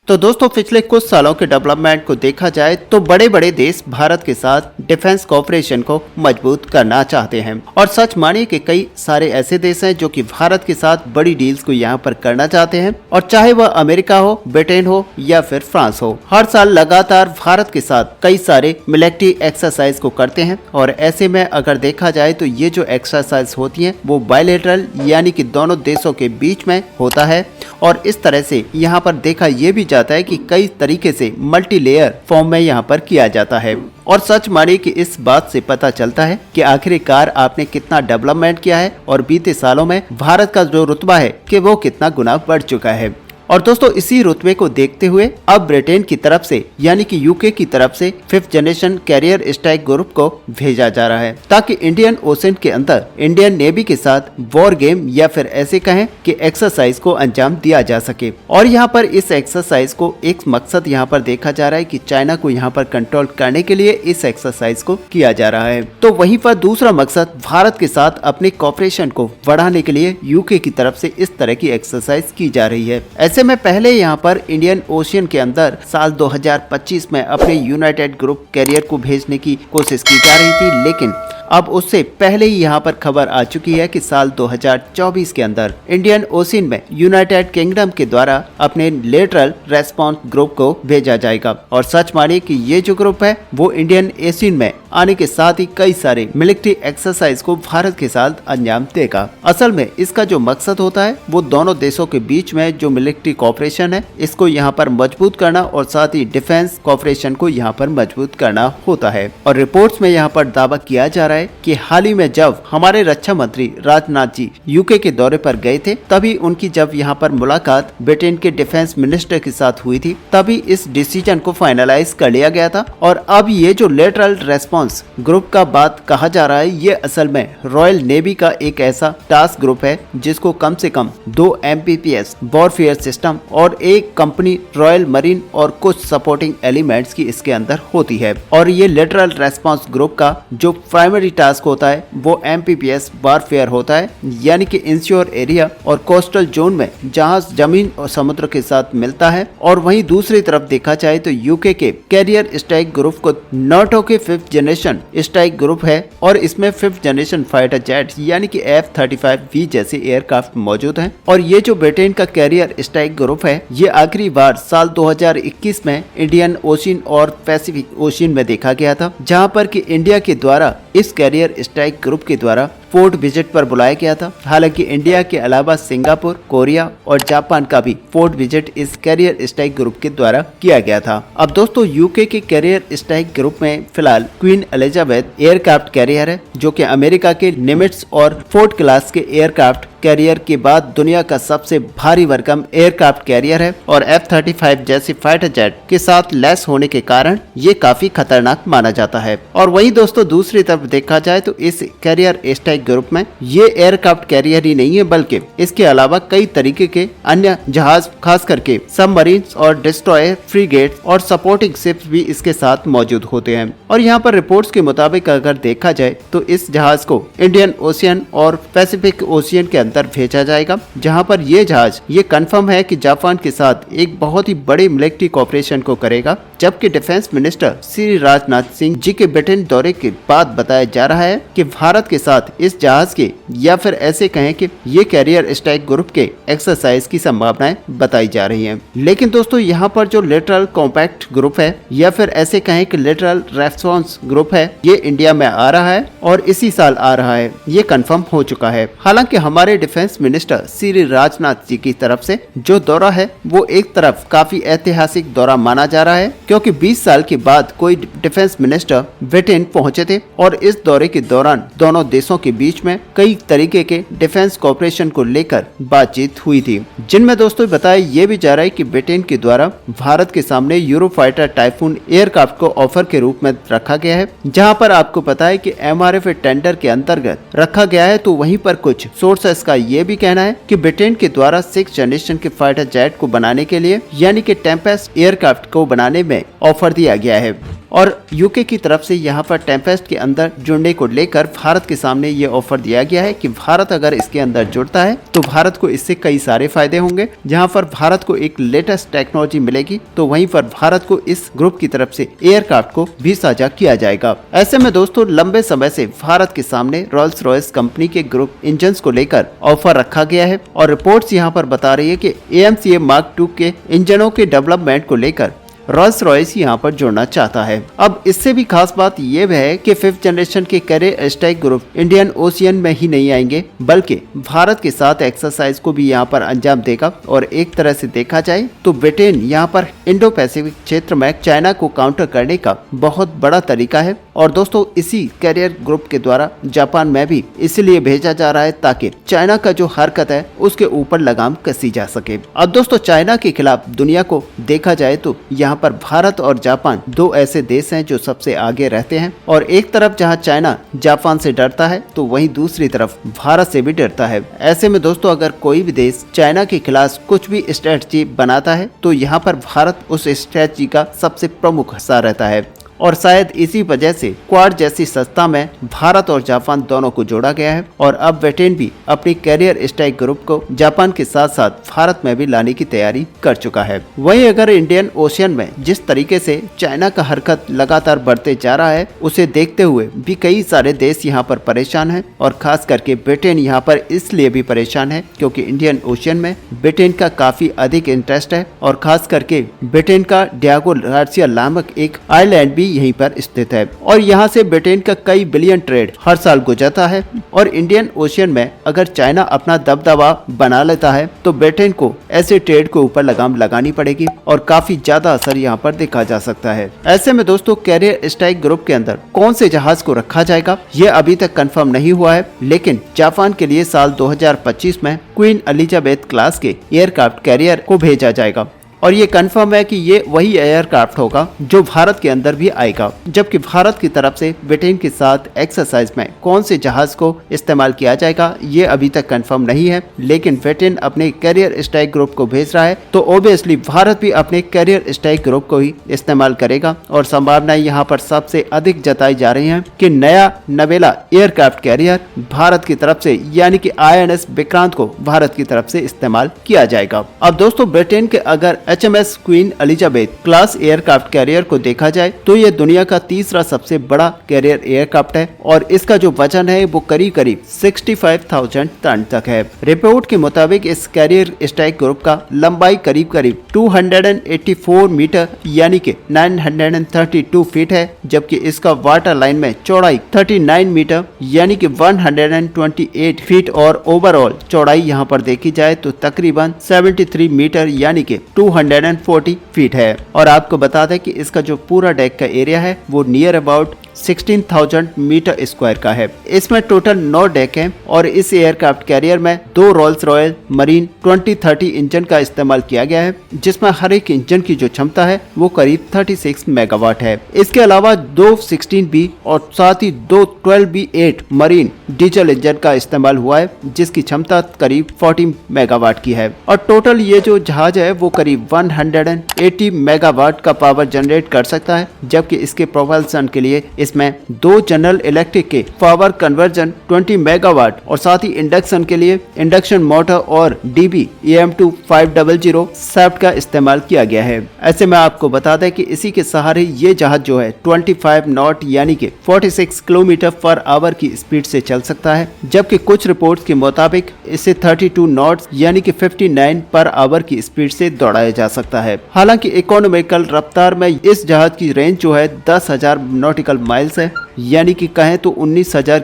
तो दोस्तों पिछले कुछ सालों के डेवलपमेंट को देखा जाए तो बड़े बड़े देश भारत के साथ डिफेंस कोऑपरेशन को मजबूत करना चाहते हैं और सच मानिए कि कई सारे ऐसे देश हैं जो कि भारत के साथ बड़ी डील्स को यहां पर करना चाहते हैं और चाहे वह अमेरिका हो, ब्रिटेन हो या फिर फ्रांस हो, हर साल लगातार भारत के साथ कई सारे मिलिट्री एक्सरसाइज को करते हैं। और ऐसे में अगर देखा जाए तो ये जो एक्सरसाइज होती है वो बायलैटरल यानी कि दोनों देशों के बीच में होता है और इस तरह से यहाँ पर देखा ये भी जाता है कि कई तरीके से मल्टी लेयर फॉर्म में यहाँ पर किया जाता है। और सच मानिए कि इस बात से पता चलता है कि आखिरकार आपने कितना डेवलपमेंट किया है और बीते सालों में भारत का जो रुतबा है कि वो कितना गुना बढ़ चुका है। और दोस्तों इसी रुतबे को देखते हुए अब ब्रिटेन की तरफ से यानी कि यूके की तरफ से 5th generation carrier strike group को भेजा जा रहा है ताकि इंडियन ओशन के अंदर इंडियन नेवी के साथ वॉर गेम या फिर ऐसे कहें कि एक्सरसाइज को अंजाम दिया जा सके। और यहाँ पर इस एक्सरसाइज को एक मकसद यहाँ पर देखा जा रहा है कि चाइना को यहाँ पर कंट्रोल करने के लिए इस एक्सरसाइज को किया जा रहा है। तो वहीं पर दूसरा मकसद भारत के साथ अपने कॉपरेशन को बढ़ाने के लिए यूके की तरफ से इस तरह की एक्सरसाइज की जा रही है। ऐसे में पहले यहाँ पर इंडियन ओशियन के अंदर साल 2025 में अपने यूनाइटेड ग्रुप कैरियर को भेजने की कोशिश की जा रही थी, लेकिन अब उससे पहले ही यहाँ पर खबर आ चुकी है कि साल 2024 के अंदर इंडियन ओशियन में यूनाइटेड किंगडम के द्वारा अपने लेटरल रेस्पॉन्स ग्रुप को भेजा जाएगा। और सच मानिए कि ये जो ग्रुप है वो इंडियन ओशियन में आने के साथ ही कई सारे मिलिट्री एक्सरसाइज को भारत के साथ अंजाम देगा। असल में इसका जो मकसद होता है वो दोनों देशों के बीच में जो मिलिट्री कोऑपरेशन है इसको यहाँ पर मजबूत करना और साथ ही डिफेंस कोऑपरेशन को यहाँ पर मजबूत करना होता है। और रिपोर्ट्स में यहाँ पर दावा किया जा रहा है कि हाल ही में जब हमारे रक्षा मंत्री राजनाथ जी यूके के दौरे पर गए थे तभी उनकी जब यहाँ पर मुलाकात ब्रिटेन के डिफेंस मिनिस्टर के साथ हुई थी तभी इस डिसीजन को फाइनलाइज कर लिया गया था। और अब ये जो लेटरल रेस्पॉन्स ग्रुप का बात कहा जा रहा है ये असल में रॉयल नेवी का एक ऐसा टास्क ग्रुप है जिसको कम से कम 2 MPPS वॉरफेयर सिस्टम और एक कंपनी रॉयल मरीन और कुछ सपोर्टिंग एलिमेंट्स की इसके अंदर होती है। और ये लेटरल रेस्पॉन्स ग्रुप का जो प्राइमरी टास्क होता है वो MPPS वॉरफेयर होता है यानी कि इंश्योर एरिया और कोस्टल जोन में जहां जमीन और समुद्र के साथ मिलता है। और वहीं दूसरी तरफ देखा जाए तो यूके के कैरियर स्ट्राइक ग्रुप को नाटो के 5th जनरेशन स्ट्राइक ग्रुप है और इसमें 5th जनरेशन फाइटर जेट यानी कि F-35V जैसे एयरक्राफ्ट मौजूद हैं। और ये जो ब्रिटेन का कैरियर स्ट्राइक ग्रुप है ये आखिरी बार साल 2021 में इंडियन ओशियन और पैसिफिक ओशियन में देखा गया था जहां पर कि इंडिया के द्वारा इस कैरियर स्ट्राइक ग्रुप के द्वारा फोर्ट विजिट पर बुलाया गया था। हालांकि इंडिया के अलावा सिंगापुर, कोरिया और जापान का भी फोर्ट विजिट इस कैरियर स्ट्राइक ग्रुप के द्वारा किया गया था। अब दोस्तों यूके के कैरियर स्ट्राइक ग्रुप में फिलहाल क्वीन एलिजाबेथ एयरक्राफ्ट कैरियर है जो कि अमेरिका के निमिट्स और फोर्ट क्लास के एयरक्राफ्ट कैरियर के बाद दुनिया का सबसे भारी भरकम एयरक्राफ्ट कैरियर है और F-35 जैसे फाइटर जेट के साथ लैस होने के कारण ये काफी खतरनाक माना जाता है। और वहीं दोस्तों दूसरी तरफ देखा जाए तो इस कैरियर स्ट्राइक ग्रुप में ये एयरक्राफ्ट कैरियर ही नहीं है बल्कि इसके अलावा कई तरीके के अन्य जहाज खास करके सबमरीन्स और डिस्ट्रॉयर, फ्रीगेट और सपोर्टिंग शिप्स भी इसके साथ मौजूद होते हैं। और यहाँ पर रिपोर्ट्स के मुताबिक अगर देखा जाए तो इस जहाज को इंडियन ओशियन और पैसिफिक ओशियन के अंदर भेजा जाएगा जहां पर ये जहाज ये कंफर्म है कि जापान के साथ एक बहुत ही बड़े मिलिट्री कोऑपरेशन को करेगा। जबकि डिफेंस मिनिस्टर श्री राजनाथ सिंह जी के ब्रिटेन दौरे के बाद बताया जा रहा है कि भारत के साथ इस जहाज के या फिर ऐसे कहें कि ये कैरियर स्ट्राइक ग्रुप के एक्सरसाइज की संभावनाएं बताई जा रही हैं। लेकिन दोस्तों यहाँ पर जो लेटरल कॉम्पैक्ट ग्रुप है या फिर ऐसे कहें कि लेटरल रेस्पॉन्स ग्रुप है ये इंडिया में आ रहा है और इसी साल आ रहा है, ये कंफर्म हो चुका है। हालांकि हमारे डिफेंस मिनिस्टर श्री राजनाथ जी की तरफ से जो दौरा है वो एक तरफ काफी ऐतिहासिक दौरा माना जा रहा है क्योंकि 20 साल के बाद कोई डिफेंस मिनिस्टर ब्रिटेन पहुंचे थे और इस दौरे के दौरान दोनों देशों के बीच में कई तरीके के डिफेंस कोऑपरेशन को लेकर बातचीत हुई थी, जिनमें दोस्तों बताया ये भी जा रहा है कि ब्रिटेन के द्वारा भारत के सामने यूरोफाइटर टाइफून एयरक्राफ्ट को ऑफर के रूप में रखा गया है जहां पर आपको पता है कि MRF टेंडर के अंतर्गत रखा गया है। तो वहीं पर कुछ सोर्सेस का ये भी कहना है कि ब्रिटेन के द्वारा 6th जनरेशन के फाइटर जेट को बनाने के लिए यानी कि टेम्पेस्ट एयरक्राफ्ट को बनाने में ऑफर दिया गया है। और यूके की तरफ से यहाँ पर टेम्पेस्ट के अंदर जुड़ने को लेकर भारत के सामने ये ऑफर दिया गया है कि भारत अगर इसके अंदर जुड़ता है तो भारत को इससे कई सारे फायदे होंगे। जहाँ पर भारत को एक लेटेस्ट टेक्नोलॉजी मिलेगी तो वहीं पर भारत को इस ग्रुप की तरफ से एयरक्राफ्ट को भी साझा किया जाएगा। ऐसे में दोस्तों लंबे समय से भारत के सामने रॉल्स रॉयस कंपनी के ग्रुप इंजन्स को लेकर ऑफर रखा गया है और रिपोर्ट्स यहाँ पर बता रही है कि AMCA Mark II के इंजनों के डेवलपमेंट को लेकर रॉल्स रॉयस यहाँ पर जुड़ना चाहता है। अब इससे भी खास बात ये है कि 5th जनरेशन के carrier strike group Indian ocean में ही नहीं आएंगे बल्कि भारत के साथ एक्सरसाइज को भी यहाँ पर अंजाम देगा। और एक तरह से देखा जाए तो ब्रिटेन यहाँ पर इंडो पैसिफिक क्षेत्र में चाइना को काउंटर करने का बहुत बड़ा तरीका है। और दोस्तों इसी कैरियर ग्रुप के द्वारा जापान में भी इसलिए भेजा जा रहा है ताकि चाइना का जो हरकत है उसके ऊपर लगाम कसी जा सके। अब दोस्तों चाइना के खिलाफ दुनिया को देखा जाए तो यहाँ पर भारत और जापान दो ऐसे देश हैं जो सबसे आगे रहते हैं। और एक तरफ जहां चाइना जापान से डरता है तो वहीं दूसरी तरफ भारत से भी डरता है। ऐसे में दोस्तों अगर कोई भी देश चाइना के खिलाफ कुछ भी स्ट्रेटजी बनाता है तो यहाँ पर भारत उस स्ट्रेटजी का सबसे प्रमुख हिस्सा रहता है। और शायद इसी वजह से क्वाड जैसी संस्था में भारत और जापान दोनों को जोड़ा गया है। और अब ब्रिटेन भी अपनी कैरियर स्ट्राइक ग्रुप को जापान के साथ साथ भारत में भी लाने की तैयारी कर चुका है। वहीं अगर इंडियन ओशियन में जिस तरीके से चाइना का हरकत लगातार बढ़ते जा रहा है उसे देखते हुए भी कई सारे देश यहाँ पर परेशान हैं। और खास करके ब्रिटेन यहाँ पर इसलिए भी परेशान है क्योंकि इंडियन ओशियन में ब्रिटेन का काफी अधिक इंटरेस्ट है। और खास करके ब्रिटेन का डियागो गार्सिया नामक एक आइलैंड भी यहीं पर स्थित है और यहाँ से ब्रिटेन का कई बिलियन ट्रेड हर साल गुजरता है। और इंडियन ओशियन में अगर चाइना अपना दबदबा बना लेता है तो ब्रिटेन को ऐसे ट्रेड के ऊपर लगाम लगानी पड़ेगी और काफी ज्यादा असर यहाँ पर देखा जा सकता है। ऐसे में दोस्तों कैरियर स्ट्राइक ग्रुप के अंदर कौन से जहाज को रखा जाएगा ये अभी तक कंफर्म नहीं हुआ है, लेकिन जापान के लिए साल 2025 में क्वीन एलिजाबेथ क्लास के एयरक्राफ्ट कैरियर को भेजा जाएगा। और ये कंफर्म है कि ये वही एयरक्राफ्ट होगा जो भारत के अंदर भी आएगा। जबकि भारत की तरफ से ब्रिटेन के साथ एक्सरसाइज में कौन से जहाज को इस्तेमाल किया जाएगा ये अभी तक कंफर्म नहीं है, लेकिन ब्रिटेन अपने कैरियर स्ट्राइक ग्रुप को भेज रहा है तो ऑब्वियसली भारत भी अपने कैरियर स्ट्राइक ग्रुप को ही इस्तेमाल करेगा। और संभावनाएं यहाँ पर सबसे अधिक जताई जा रही है कि नया नवेला एयरक्राफ्ट कैरियर भारत की तरफ से यानी कि INS विक्रांत को भारत की तरफ से इस्तेमाल किया जाएगा। अब दोस्तों ब्रिटेन के अगर HMS queen Elizabeth class aircraft carrier को देखा जाए तो ये दुनिया का तीसरा सबसे बड़ा कैरियर एयरक्राफ्ट है और इसका जो वजन है वो करीब 65,000 टन तक है। रिपोर्ट के मुताबिक इस कैरियर स्ट्राइक ग्रुप का लंबाई करीब 284 मीटर यानी कि 932 फीट है, जबकि इसका वाटर लाइन में चौड़ाई 39 मीटर यानी कि 128 फीट और ओवरऑल चौड़ाई यहाँ पर देखी जाए तो तकरीबन 73 मीटर यानी कि 240 फीट है। और आपको बता दें कि इसका जो पूरा डेक का एरिया है वो नियर अबाउट 16,000 मीटर स्क्वायर का है। इसमें टोटल 9 डेक हैं और इस एयरक्राफ्ट कैरियर में 2 रॉल्स रॉयल मरीन 2030 इंजन का इस्तेमाल किया गया है, जिसमें हर एक इंजन की जो क्षमता है वो करीब 36 मेगावाट है। इसके अलावा 2 16B और साथ ही 2 12B8 मरीन डीजल इंजन का इस्तेमाल हुआ है, जिसकी क्षमता करीब 40 मेगावाट की है। और टोटल ये जो जहाज है वो करीब 180 मेगावाट का पावर जनरेट कर सकता है, जबकि इसके प्रोपल्सन के लिए इसमें 2 जनरल इलेक्ट्रिक के पावर कन्वर्जन 20 मेगावाट और साथ ही इंडक्शन के लिए इंडक्शन मोटर और DB EM2 500 शाफ्ट का इस्तेमाल किया गया है। ऐसे में आपको बता दें कि इसी के सहारे ये जहाज जो है 25 नॉट यानी कि 46 किलोमीटर पर आवर की स्पीड से चल सकता है, जबकि कुछ रिपोर्ट्स के मुताबिक इसे 32 नॉट्स यानी कि 59 पर आवर की स्पीड से दौड़ाया जा सकता है। हालांकि इकोनॉमिकल रफ्तार में इस जहाज की रेंज जो है 10,000 नॉटिकल माइल्स है, यानी कि कहें तो 19,000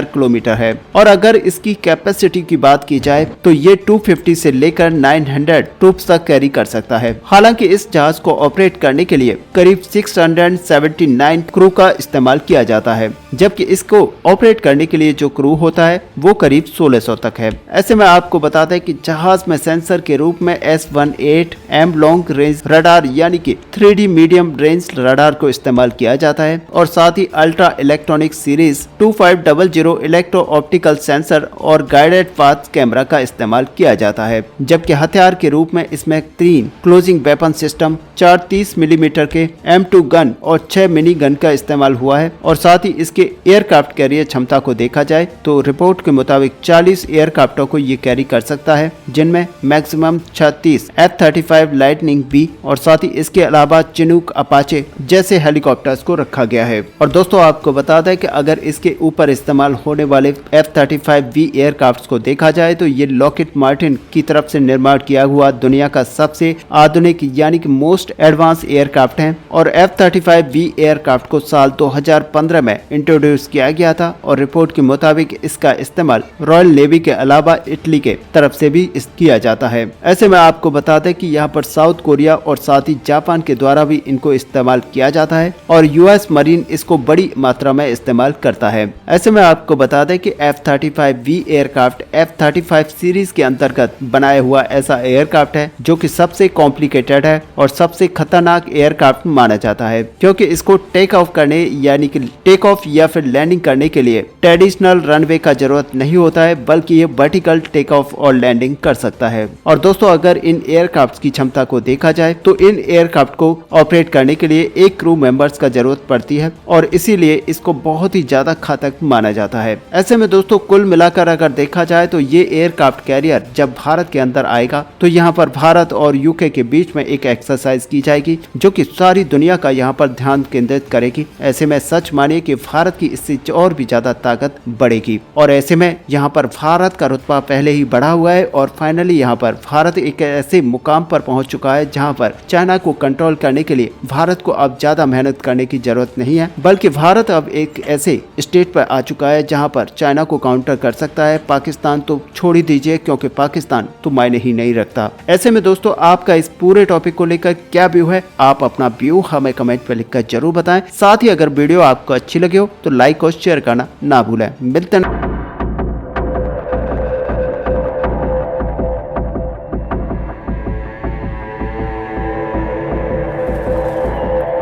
किलोमीटर है। और अगर इसकी कैपेसिटी की बात की जाए तो ये 250 से लेकर 900 ट्रूप्स तक कैरी कर सकता है। हालांकि इस जहाज को ऑपरेट करने के लिए करीब 679 क्रू का इस्तेमाल किया जाता है, जबकि इसको ऑपरेट करने के लिए जो क्रू होता है वो करीब 1600 तक है। ऐसे में आपको बता दें कि जहाज में सेंसर के रूप में S18M लॉन्ग रेंज रडार यानी कि 3D मीडियम रेंज रडार को इस्तेमाल किया जाता है और साथ ही ultra electronic series 2500 electro optical sensor और गाइडेड पाथ कैमरा का इस्तेमाल किया जाता है, जबकि हथियार के रूप में इसमें 3 क्लोजिंग वेपन सिस्टम, 4 30 मिलीमीटर के M2 गन और 6 मिनी गन का इस्तेमाल हुआ है। और साथ ही इसके एयरक्राफ्ट कैरियर क्षमता को देखा जाए तो रिपोर्ट के मुताबिक 40 एयरक्राफ्टों को ये कैरी कर सकता है, जिनमें मैक्सिमम 36 F-35 लाइटनिंग बी और साथ ही इसके अलावा चिनूक अपाचे जैसे हेलीकॉप्टर्स को रखा गया है। और दोस्तों आपको बता दें कि अगर इसके ऊपर इस्तेमाल होने वाले F-35V एयरक्राफ्ट को देखा जाए तो ये लॉकहीड मार्टिन की तरफ से निर्माण किया हुआ दुनिया का सबसे आधुनिक यानी कि मोस्ट एडवांस एयरक्राफ्ट है। और F-35V एयरक्राफ्ट को साल 2015 में इंट्रोड्यूस किया गया था और रिपोर्ट के मुताबिक इसका इस्तेमाल रॉयल नेवी के अलावा इटली के तरफ से भी किया जाता है। ऐसे में आपको बता दें कि यहाँ पर साउथ कोरिया और साथ ही जापान के द्वारा भी इनको इस्तेमाल किया जाता है और यूएस मरीन इसको बड़ी मात्रा में इस्तेमाल करता है। ऐसे में आपको बता दें कि F-35V एयरक्राफ्ट F-35 सीरीज के अंतर्गत बनाया हुआ ऐसा एयरक्राफ्ट है जो कि सबसे कॉम्प्लिकेटेड है और सबसे खतरनाक एयरक्राफ्ट माना जाता है, क्योंकि इसको टेक ऑफ करने यानी कि टेक ऑफ या फिर लैंडिंग करने के लिए ट्रेडिशनल रनवे का जरूरत नहीं होता है, बल्कि ये वर्टिकल टेक ऑफ और लैंडिंग कर सकता है। और दोस्तों अगर इन एयरक्राफ्ट की क्षमता को देखा जाए तो इन एयरक्राफ्ट को ऑपरेट करने के लिए 1 क्रू मेंबर्स का जरूरत पड़ती है और इसीलिए इसको बहुत ही ज्यादा घातक माना जाता है। ऐसे में दोस्तों कुल मिलाकर अगर देखा जाए तो ये एयरक्राफ्ट कैरियर जब भारत के अंदर आएगा तो यहाँ पर भारत और यूके के बीच में एक एक्सरसाइज की जाएगी जो कि सारी दुनिया का यहाँ पर ध्यान केंद्रित करेगी। ऐसे में सच मानिए कि भारत की इससे और भी ज्यादा ताकत बढ़ेगी और ऐसे में यहाँ पर भारत का रुतबा पहले ही बढ़ा हुआ है और फाइनली यहाँ पर भारत एक ऐसे मुकाम पर पहुंच चुका है जहाँ पर चाइना को कंट्रोल करने के लिए भारत को अब ज्यादा मेहनत करने की जरूरत नहीं है, बल्कि भारत अब एक ऐसे स्टेट पर आ चुका है जहाँ पर चाइना को काउंटर कर सकता है। पाकिस्तान तो छोड़ ही दीजिए, क्योंकि पाकिस्तान तो मायने ही नहीं रखता। ऐसे में दोस्तों आपका इस पूरे टॉपिक को लेकर क्या व्यू है, आप अपना व्यू हमें कमेंट पर लिखकर जरूर बताएं। साथ ही अगर वीडियो आपको अच्छी लगे हो तो लाइक और शेयर करना ना भूलें। मिलते हैं।